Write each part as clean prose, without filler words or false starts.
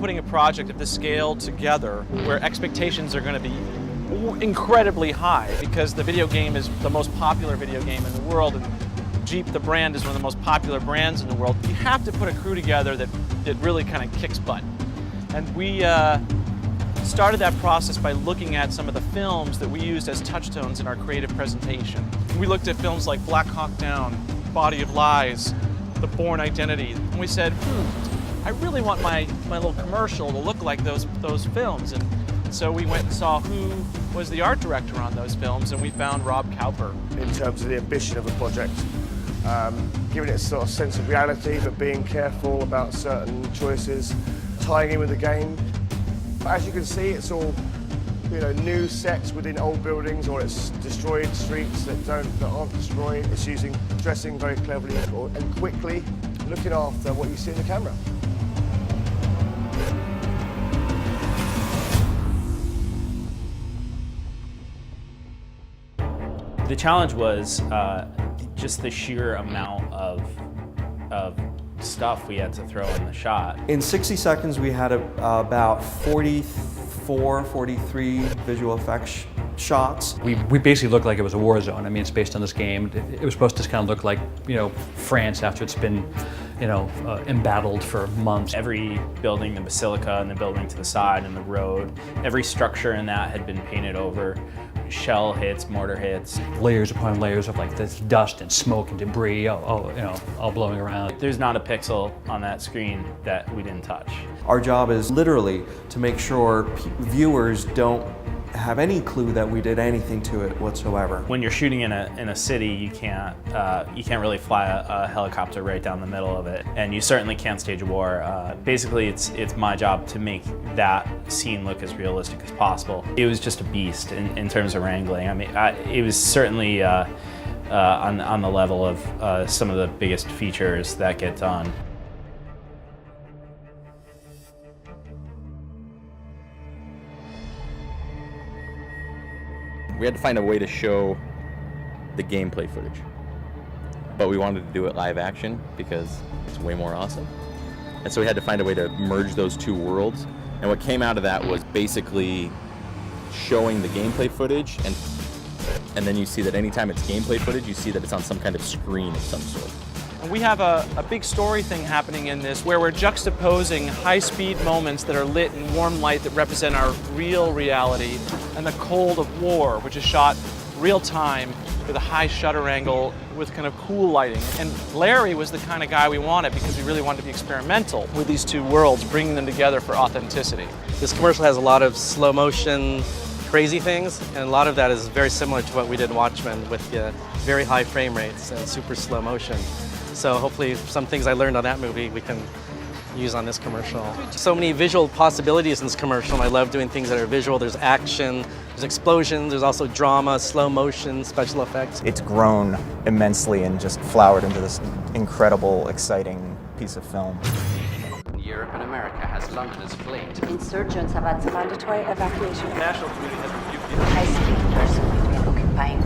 putting a project of this scale together where expectations are going to be incredibly high because the video game is the most popular video game in the world and Jeep, the brand, is one of the most popular brands in the world. You have to put a crew together that really kind of kicks butt. And we started that process by looking at some of the films that we used as touchstones in our creative presentation. We looked at films like Black Hawk Down, Body of Lies, The Bourne Identity, and we said, I really want my little commercial to look like those films. And so we went and saw who was the art director on those films, and we found Rob Cowper. In terms of the ambition of the project, giving it a sort of sense of reality, but being careful about certain choices, tying in with the game. But as you can see, it's all new sets within old buildings, or it's destroyed streets that aren't destroyed. It's dressing very cleverly and quickly, looking after what you see in the camera. The challenge was just the sheer amount of stuff we had to throw in the shot. In 60 seconds, we had about 43 visual effects shots. We basically looked like it was a war zone. I mean, it's based on this game. It was supposed to kind of look like, France after it's been, embattled for months. Every building, the basilica and the building to the side and the road, every structure in that had been painted over. Shell hits, mortar hits. Layers upon layers of like this dust and smoke and debris all blowing around. There's not a pixel on that screen that we didn't touch. Our job is literally to make sure viewers don't have any clue that we did anything to it whatsoever. When you're shooting in a city, you can't really fly a helicopter right down the middle of it, and you certainly can't stage a war. Basically, it's my job to make that scene look as realistic as possible. It was just a beast in terms of wrangling. I mean, it was certainly on the level of some of the biggest features that get done. We had to find a way to show the gameplay footage, but we wanted to do it live action because it's way more awesome. And so we had to find a way to merge those two worlds. And what came out of that was basically showing the gameplay footage, and then you see that anytime it's gameplay footage, you see that it's on some kind of screen of some sort. And we have a big story thing happening in this where we're juxtaposing high-speed moments that are lit in warm light that represent our real reality and the cold of war, which is shot real time with a high shutter angle with kind of cool lighting. And Larry was the kind of guy we wanted because we really wanted to be experimental with these two worlds, bringing them together for authenticity. This commercial has a lot of slow motion, crazy things, and a lot of that is very similar to what we did in Watchmen with very high frame rates and super slow motion. So hopefully some things I learned on that movie we can use on this commercial. So many visual possibilities in this commercial, and I love doing things that are visual. There's action, there's explosions, there's also drama, slow motion, special effects. It's grown immensely and just flowered into this incredible, exciting piece of film. Europe and America has London as fleet. Insurgents have had mandatory evacuation. The national community has rebuked the High-speed person between occupying.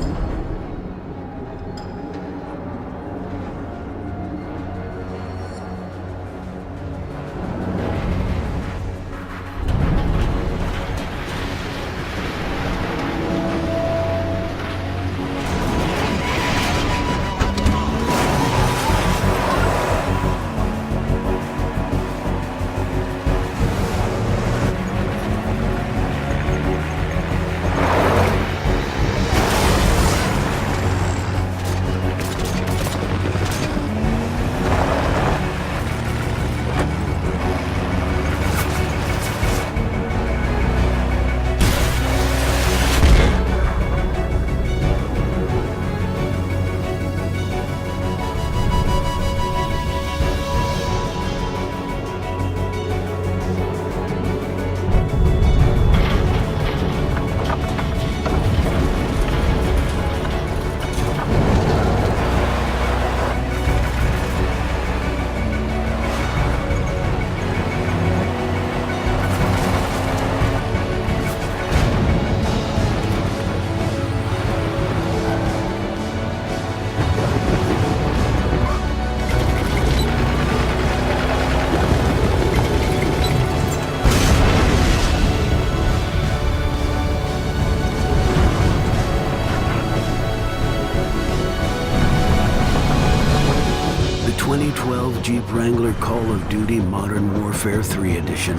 2012 Jeep Wrangler Call of Duty Modern Warfare 3 Edition.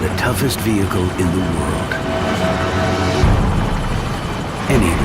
The toughest vehicle in the world. Anything